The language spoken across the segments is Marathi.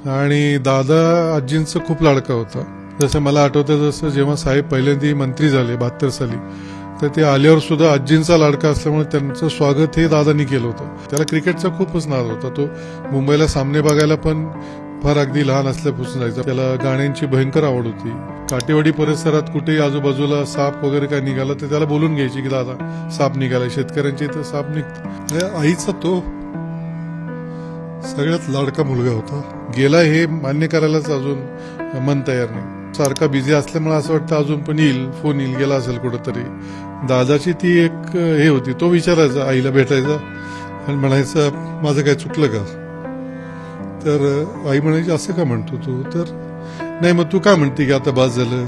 आणि दादा आजींचं खूप लाडका होता. जसं मला आठवतं, जसं जेव्हा साहेब पहिल्यांदा मंत्री झाले 72 साली, तर ते आल्यावर सुद्धा आजींचा लाडका असल्यामुळे त्यांचं स्वागत हे दादांनी केलं होतं. त्याला क्रिकेटचा खूपच नाद होता. तो मुंबईला सामने बघायला पण फार अगदी लहान असल्यापासून जायचा. त्याला गाण्यांची भयंकर आवड होती. काटेवाडी परिसरात कुठेही आजूबाजूला साप वगैरे काय निघाला तर त्याला बोलून घ्यायची की दादा साप निघाला. शेतकऱ्यांच्या इथं साप निघतो. आईचा तो सगळ्यात लाडका मुलगा होता. गेला हे मान्य करायलाच अजून मन तयार नाही. सारखा बिझी असल्यामुळे असं वाटतं अजून पण येईल, फोन येईल, गेला असेल कुठंतरी. दादाची ती एक हे होती, तो विचारायचा आईला भेटायचा आणि म्हणायचं माझं काय चुकलं का. तर आई म्हणायची असं का म्हणतो तू. तर नाही मग तू काय म्हणते की आता बास झालं,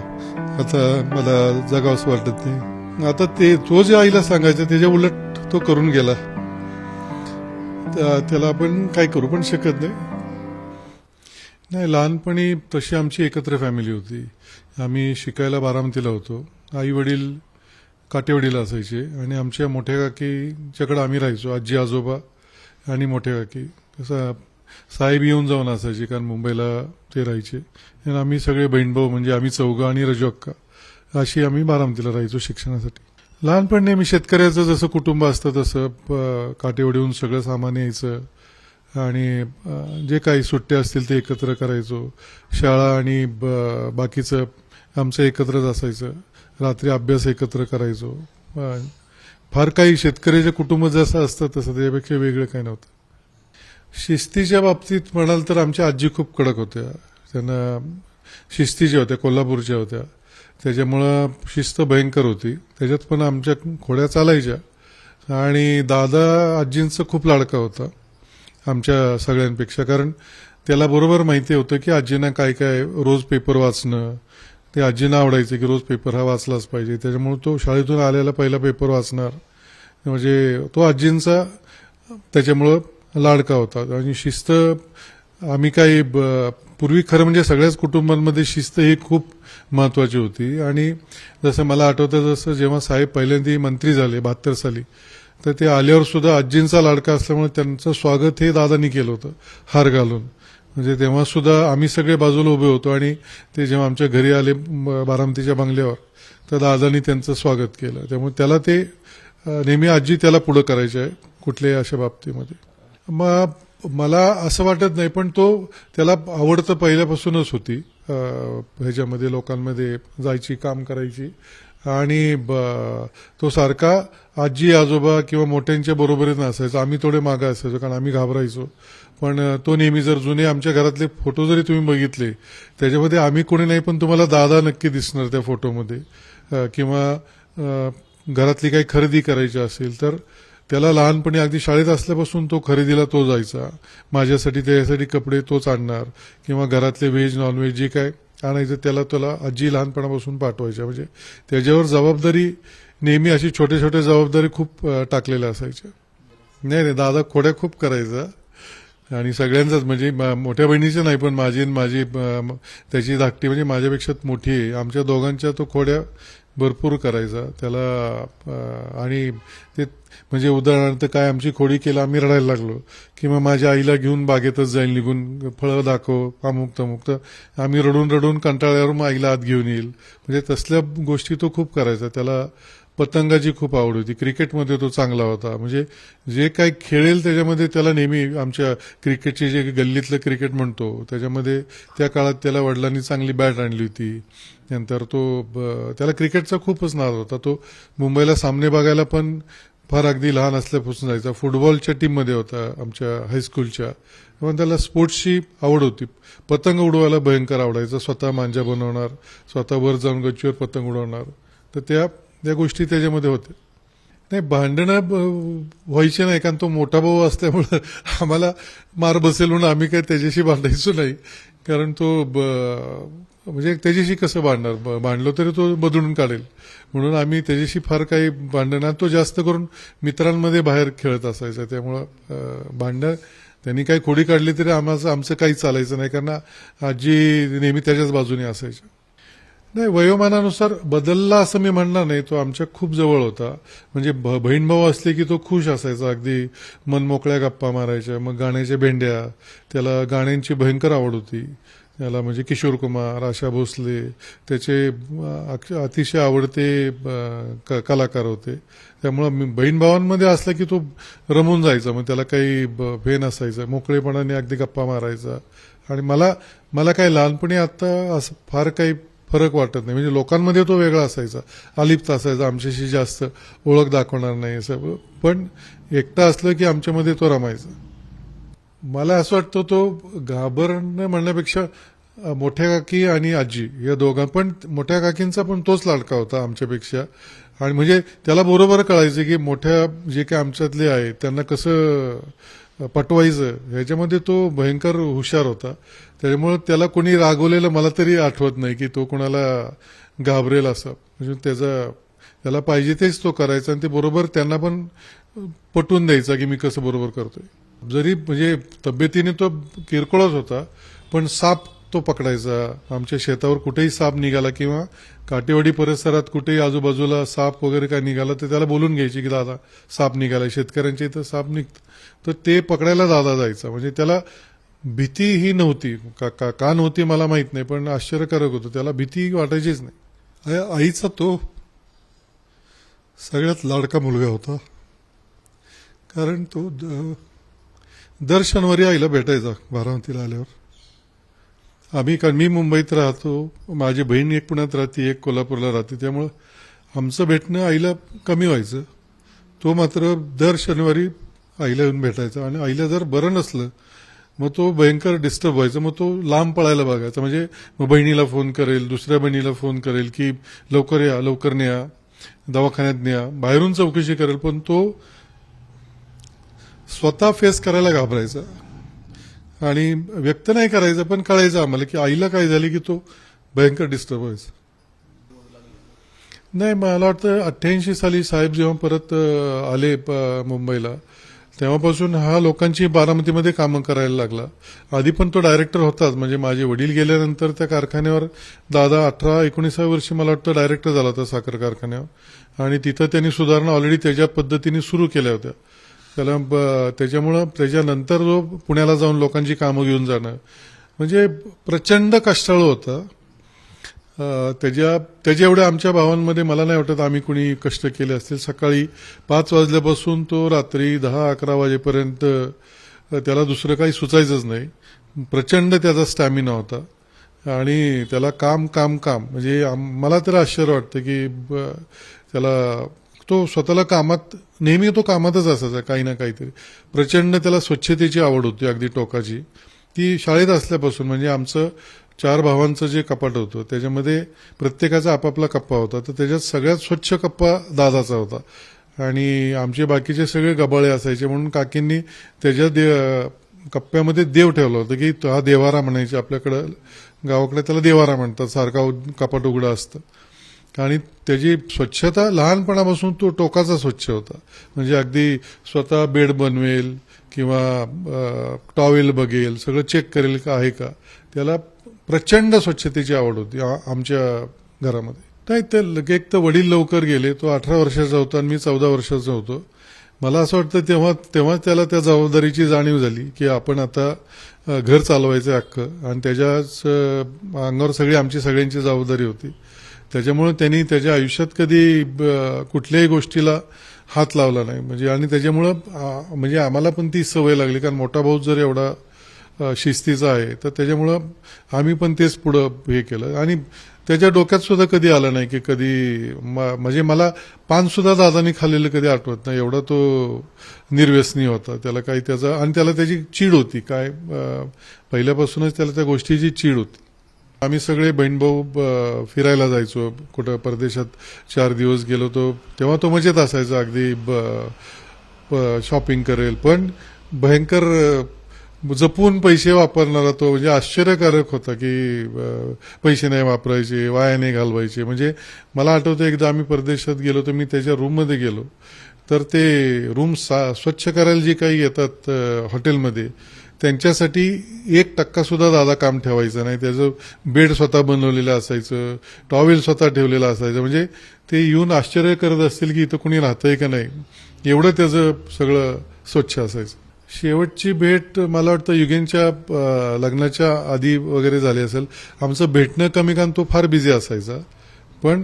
आता मला जगावंसं वाटत नाही. आता ते तो जे आईला सांगायचं त्याच्या उलट तो करून गेला. त्याला आपण काय करू पण शकत नाही. नाही, लहानपणी तशी आमची एकत्र फॅमिली होती. आम्ही शिकायला बारामतीला होतो. आई वडील काटेवाडीला असायचे आणि आमच्या मोठ्या काकीच्याकडे आम्ही राहायचो. आजी आजोबा आणि मोठ्या काकी. तसं साहेब येऊन जाऊन असायचे कारण मुंबईला ते राहायचे. आणि आम्ही सगळे बहीणभाऊ म्हणजे आम्ही चौघं आणि रजू अक्का अशी आम्ही बारामतीला राहायचो शिक्षणासाठी. लहानपणी आम्ही शेतकऱ्याचं जसं कुटुंब असतं तसं काटेवाडीहून सगळं सामान यायचं आणि जे काही सुट्ट्या असतील ते एकत्र करायचो. शाळा आणि बाकीचं आमचं एकत्रच असायचं. रात्री अभ्यास एकत्र करायचो. फार काही शेतकऱ्याचे कुटुंब जसं असतं तसं त्यापेक्षा वेगळं काही नव्हतं. शिस्तीच्या बाबतीत म्हणाल तर आमच्या आजी खूप कडक होत्या. त्यांना शिस्तीच्या होत्या, कोल्हापूरच्या होत्या. त्याच्यामुळं शिस्त भयंकर होती. त्याच्यात पण आमच्या खोड्या चालायच्या. आणि दादा आजींचं खूप लाडका होता आमच्या सगळ्यांपेक्षा. कारण त्याला बरोबर माहिती होतं की आजींना काय काय रोज पेपर वाचणं ते आजींना आवडायचं की रोज पेपर हा वाचलाच पाहिजे. त्याच्यामुळे तो शाळेतून आलेला पहिला पेपर वाचणार. म्हणजे तो आजींचा त्याच्यामुळं लाडका होता. आणि शिस्त आम्ही काही पूर्वी खरं म्हणजे सगळ्याच कुटुंबांमध्ये शिस्त ही खूप महत्वाची होती. आणि जसं मला आठवतं, जसं जेव्हा साहेब पहिल्यांदा मंत्री झाले 72 साली, तर ते आल्यावर सुद्धा आजींचा लाडका असल्यामुळे त्यांचं स्वागत हे दादांनी केलं होतं हार घालून. म्हणजे तेव्हा सुद्धा आम्ही सगळे बाजूला उभे होतो आणि ते जेव्हा आमच्या घरी आले बारामतीच्या बंगल्यावर तर दादांनी त्यांचं स्वागत केलं. त्यामुळे त्याला ते नेहमी आजी त्याला पुढं करायचे आहे कुठल्याही अशा बाबतीमध्ये. मग मला असं वाटत नाही, पण तो त्याला आवडतं पहिल्यापासूनच होती. ह्याच्यामध्ये लोकांमध्ये जायची, काम करायची. आणि तो सारखा आजी आजोबा किंवा मोठ्यांच्या बरोबरीनं असायचा. आम्ही थोडे मागं असायचो कारण आम्ही घाबरायचो. पण तो नेहमी जर जुने आमच्या घरातले फोटो जरी तुम्ही बघितले त्याच्यामध्ये आम्ही कोणी नाही पण तुम्हाला दादा नक्की दिसणार त्या फोटोमध्ये. किंवा घरातली काही खरेदी करायची असेल तर त्याला लहानपणी अगदी शाळेत असल्यापासून तो खरेदीला तो जायचा. माझ्यासाठी त्याच्यासाठी कपडे तोच आणणार किंवा घरातले व्हेज नॉनव्हेज जे काय आणायचं त्याला आजी लहानपणापासून पाठवायच्या. म्हणजे त्याच्यावर जबाबदारी नेहमी अशी छोटे छोटे जबाबदारी खूप टाकलेल्या असायच्या. नाही दादा खोड्या खूप करायचा आणि सगळ्यांचाच. म्हणजे मोठ्या बहिणीच्या नाही पण माझी त्याची धाकटी म्हणजे माझ्यापेक्षा मोठी आहे. आमच्या दोघांच्या तो खोड्या भरपूर करायचा त्याला. आणि ते म्हणजे उदाहरणार्थ काय आमची खोडी केलं आम्ही रडायला लागलो किंवा माझ्या आईला घेऊन बागेतच जाईल निघून, फळं दाखव अमुक तमुक, तर आम्ही रडून रडून कंटाळल्यावर आईला आत घेऊन येईल. म्हणजे तसल्या गोष्टी तो खूप करायचा. त्याला पतंगाची खूप आवड होती. क्रिकेटमध्ये तो चांगला होता. म्हणजे जे काही खेळेल त्याच्यामध्ये त्याला नेहमी आमच्या क्रिकेटचे जे गल्लीतलं क्रिकेट म्हणतो त्याच्यामध्ये त्या काळात त्याला वडिलांनी चांगली बॅट आणली होती. नंतर त्याला क्रिकेटचा खूपच नाद होता. तो मुंबईला सामने बघायला पण फार अगदी लहान असल्यापासून जायचा. फुटबॉलच्या टीममध्ये होता आमच्या हायस्कूलच्या. पण त्याला स्पोर्ट्सची आवड होती. पतंग उडवायला भयंकर आवडायचं. स्वतः मांजा बनवणार, स्वतः वर जाऊन गच्चीवर पतंग उडवणार. तर त्या गोष्टी त्याच्यामध्ये होत्या. नाही, भांडणं व्हायचे नाही कारण तो मोठा भाऊ असल्यामुळं आम्हाला मार बसेल म्हणून आम्ही काही त्याच्याशी भांडायचो नाही. कारण तो म्हणजे त्याच्याशी कसं भांडलो तरी तो बदलून काढेल म्हणून आम्ही त्याच्याशी फार काही भांडणं. तो जास्त करून मित्रांमध्ये बाहेर खेळत असायचा. त्यामुळं भांडण त्यांनी काही खोडी काढली तरी आमचं काही चालायचं नाही कारण आजी नेहमी त्याच्याच बाजूने असायच्या. नाही, वयोमानानुसार बदलला असं मी म्हणणार नाही. तो आमच्या खूप जवळ होता. म्हणजे बहीण भाऊ असले की तो खुश असायचा, अगदी मनमोकळ्या गप्पा मारायच्या. मग गाण्याच्या भेंड्या, त्याला गाण्यांची भयंकर आवड होती त्याला. म्हणजे किशोर कुमार, आशा भोसले त्याचे अतिशय आवडते कलाकार होते. त्यामुळं बहीण भावांमध्ये असला की तो रमून जायचा. मग त्याला काही हे नसायचं, मोकळेपणाने अगदी गप्पा मारायचा. आणि मला काही लहानपणी आता असं फार काही फरक वाटत नाही. म्हणजे लोकांमध्ये तो वेगळा असायचा, अलिप्त असायचा, आमच्याशी जास्त ओळख दाखवणार नाही असं. पण एकटा असलं की आमच्यामध्ये तो रमायचा. मला असं वाटतं तो घाबरणं म्हणण्यापेक्षा मोठ्या काकी आणि आजी या दोघां, पण मोठ्या काकींचा पण तोच लाडका होता आमच्यापेक्षा. आणि म्हणजे त्याला बरोबर कळायचं की मोठ्या जे काही आमच्यातले आहे त्यांना कसं पटवायचं, ह्याच्यामध्ये तो भयंकर हुशार होता. त्याच्यामुळे त्याला कोणी रागवलेलं मला तरी आठवत नाही की तो कोणाला घाबरेल असं. म्हणजे त्याला पाहिजे तेच तो करायचा आणि ते बरोबर त्यांना पण पटवून द्यायचा की मी कसं बरोबर करतोय. जरी म्हणजे तब्येतीने तो किरकोळच होता, पण साप तो पकडायचा. आमच्या शेतावर कुठेही साप निघाला किंवा काटेवाडी परिसरात कुठेही आजूबाजूला साप वगैरे काय निघाला तर त्याला बोलून घ्यायची की दादा साप निघाला, शेतकऱ्यांच्या इथं साप निघतं, तर ते पकडायला दादा जायचा. म्हणजे त्याला भीती ही नव्हती. का नव्हती मला माहित नाही, पण आश्चर्यकारक होतं, त्याला भीती वाटायचीच नाही. आईचा तो सगळ्यात लाडका मुलगा होता. कारण तो दर शनिवारी आईला भेटायचा बारामतीला आल्यावर. कारण मी मुंबईत राहतो, माझी बहीण एक पुण्यात राहते, एक कोल्हापूरला राहते. त्यामुळं आमचं भेटणं आईला कमी व्हायचं. तो मात्र दर शनिवारी आईला येऊन भेटायचा. आणि आईला जर बरं नसलं मग तो भयंकर डिस्टर्ब व्हायचा. मग तो लांब पळायला बघायचा. म्हणजे मग बहिणीला फोन करेल, दुसऱ्या बहिणीला फोन करेल की लवकर या, लवकर न्या, दवाखान्यात न्या, बाहेरून चौकशी करेल. पण तो स्वतः फेस करायला घाबरायचा आणि व्यक्त नाही करायचं, पण कळायचं आम्हाला की आईला काय झालं की तो भयंकर डिस्टर्ब व्हायचा. नाही, मला वाटतं 88 साली साहेब जेव्हा परत आले मुंबईला, तेव्हापासून हा लोकांची बारामतीमध्ये कामं करायला लागला. आधी पण तो डायरेक्टर होताच. म्हणजे माझे वडील गेल्यानंतर त्या कारखान्यावर दादा 18-19 वर्षी मला वाटतं डायरेक्टर झाला होता साखर कारखान्यावर. आणि तिथं त्यांनी सुधारणा ऑलरेडी त्याच्या पद्धतीने सुरू केल्या होत्या. त्याच्यामुळं त्याच्यानंतर जो पुण्याला जाऊन लोकांची कामं घेऊन जाणं म्हणजे प्रचंड कष्टाळू होतं. त्याच्या एवढ्या आमच्या भावांमध्ये मला नाही वाटत आम्ही कुणी कष्ट केले असतील. सकाळी 5 वाजल्यापासून तो रात्री 10-11 वाजेपर्यंत त्याला दुसरं काही सुचायचंच नाही. प्रचंड त्याचा स्टॅमिना होता आणि त्याला काम काम काम. म्हणजे मला तर आश्चर्य वाटतं की त्याला तो स्वतःला कामात नेहमी तो कामातच असायचा काही ना काहीतरी. प्रचंड त्याला स्वच्छतेची आवड होती, अगदी टोकाची. ती शाळेत असल्यापासून. म्हणजे आमचं 4 भावांचं जे कपाट होतं त्याच्यामध्ये प्रत्येकाचा आपापला कप्पा होता, तर त्याच्यात सगळ्यात स्वच्छ कप्पा दादाचा होता. आणि आमचे बाकीचे सगळे गबाळे असायचे, म्हणून काकींनी त्याच्या कप्प्यामध्ये देव ठेवला होता की हा देवारा म्हणायचे. आपल्याकडं गावाकडे त्याला देवारा म्हणतात, सारखा कपाट उघडं असतं. आणि त्याची स्वच्छता लहानपणापासून तो टोकाचा स्वच्छ होता. म्हणजे अगदी स्वतः बेड बनवेल किंवा टॉवेल बघेल, सगळं चेक करेल का आहे का. त्याला प्रचंड स्वच्छतेची आवड होती आमच्या घरामध्ये. नाही, ते एक तर वडील लवकर गेले. तो 18 वर्षाचा होता आणि मी 14 वर्षाचा होतो. मला असं वाटतं तेव्हा त्याला त्या जबाबदारीची जाणीव झाली की आपण आता घर चालवायचं अख्खं, आणि त्याच्याच अंगावर आमची सगळ्यांची जबाबदारी होती. त्याच्यामुळे त्यांनी त्याच्या आयुष्यात कधी कुठल्याही गोष्टीला हात लावला नाही. म्हणजे आणि त्याच्यामुळं म्हणजे आम्हाला पण ती सवय लागली. कारण मोठा भाऊ जर एवढा शिस्तीचा आहे तर त्याच्यामुळं आम्ही पण तेच पुढं हे केलं. आणि त्याच्या डोक्यात सुद्धा कधी आलं नाही की कधी म्हणजे मला पान सुद्धा दादानी खाल्लेलं कधी आठवत नाही. एवढा तो निर्व्यसनी होता. त्याला काही आणि त्याला त्याची चीड होती. काय पहिल्यापासूनच त्याला त्या गोष्टीची चीड होती. आम्ही सगळे बहीण भाऊ फिरायला जायचो. कुठं परदेशात 4 दिवस गेलो तेव्हा तो मजेत असायचा. अगदी शॉपिंग करेल, पण भयंकर जपून पैसे वापरणारा तो. म्हणजे आश्चर्यकारक होता की पैसे नाही वापरायचे, वाया नाही घालवायचे. म्हणजे मला आठवतं एकदा आम्ही परदेशात गेलो तर मी त्याच्या रूममध्ये गेलो, तर ते रूम स्वच्छ करायला जे काही येतात हॉटेलमध्ये त्यांच्यासाठी 1% सुद्धा दादा काम ठेवायचं नाही. त्याचं बेड स्वतः बनवलेलं असायचं, टॉवेल स्वतः ठेवलेलं असायचं. म्हणजे ते येऊन आश्चर्य करत असतील की इथं कोणी राहतंय का नाही, एवढं त्याचं सगळं स्वच्छ असायचं. शेवटची भेट मला वाटतं युगेनच्या लग्नाच्या आधी वगैरे झाली असेल. आमचं भेटणं कमी, कारण तो फार बिझी असायचा, पण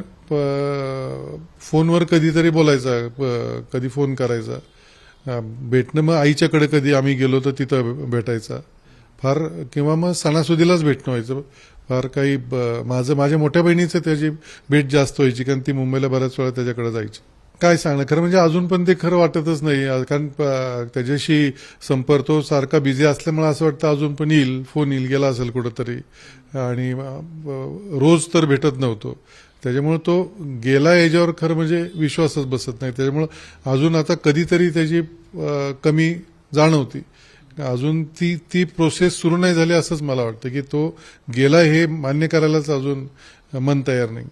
फोनवर कधीतरी बोलायचा, कधी फोन करायचा. भेटणं मग आईच्याकडे कधी आम्ही गेलो तर तिथं भेटायचा फार, किंवा मग सणासुदीलाच भेटणं व्हायचं फार. काही माझ्या मोठ्या बहिणीचं त्याची भेट जास्त व्हायची, कारण ती मुंबईला बऱ्याच वेळा त्याच्याकडे जायची. काय सांगणं, खरं म्हणजे अजून पण ते खरं वाटतच नाही, कारण त्याच्याशी संपर्क तो सारखा बिझी असल्यामुळे असं वाटतं अजून पण येईल, फोन येईल, गेला असेल कुठंतरी, आणि रोज तर भेटत नव्हतो. त्याच्यामुळे तो गेला याच्यावर खरं म्हणजे विश्वासच बसत नाही. त्याच्यामुळं अजून आता कधीतरी त्याची कमी जाणवती. अजून ती प्रोसेस सुरू नाही झाली असंच मला वाटतं, की तो गेला हे मान्य करायलाच अजून मन तयार नाही.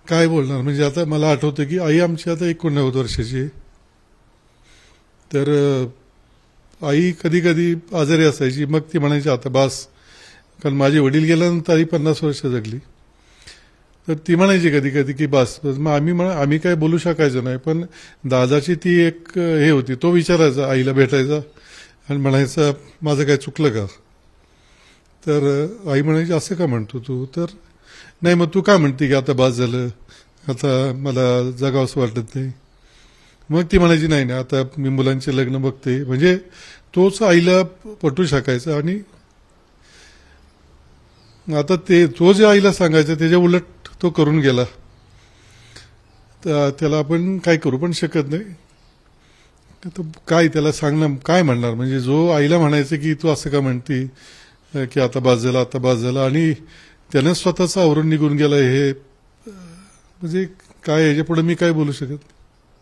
काय बोलणार म्हणजे आता मला आठवतं की आई आमची आता 89 वर्षाची आहे. तर आई कधी कधी आजारी असायची, मग ती म्हणायची आता बास, कारण माझे वडील गेल्यानंतर आई 50 वर्ष जगली. तर ती म्हणायची कधी कधी की बस. मग आम्ही काय बोलू शकायचो नाही, पण दादाची ती एक हे होती, तो विचारायचा आईला, भेटायचा आणि म्हणायचा माझं काय चुकलं का. तर आई म्हणायची असं का म्हणतो तू, तर नाही मग तू काय म्हणते की आता बास झालं, आता मला जगावंसं वाटत नाही. मग ती म्हणायची नाही ना, आता मी मुलांचे लग्न बघते. म्हणजे तोच आईला पटू शकायचा. आणि आता तो जे आईला सांगायचं त्याच्या उलट तो करून गेला, तर त्याला आपण काय करू पण शकत नाही. तर काय त्याला सांगणं, काय म्हणणार. म्हणजे जो आईला म्हणायचं की तू असं का म्हणती की आता बास झाला, आता बास झाला, आणि त्यानं स्वतःचं आवरून निघून गेला, हे म्हणजे काय, याच्या पुढे मी काय बोलू शकत.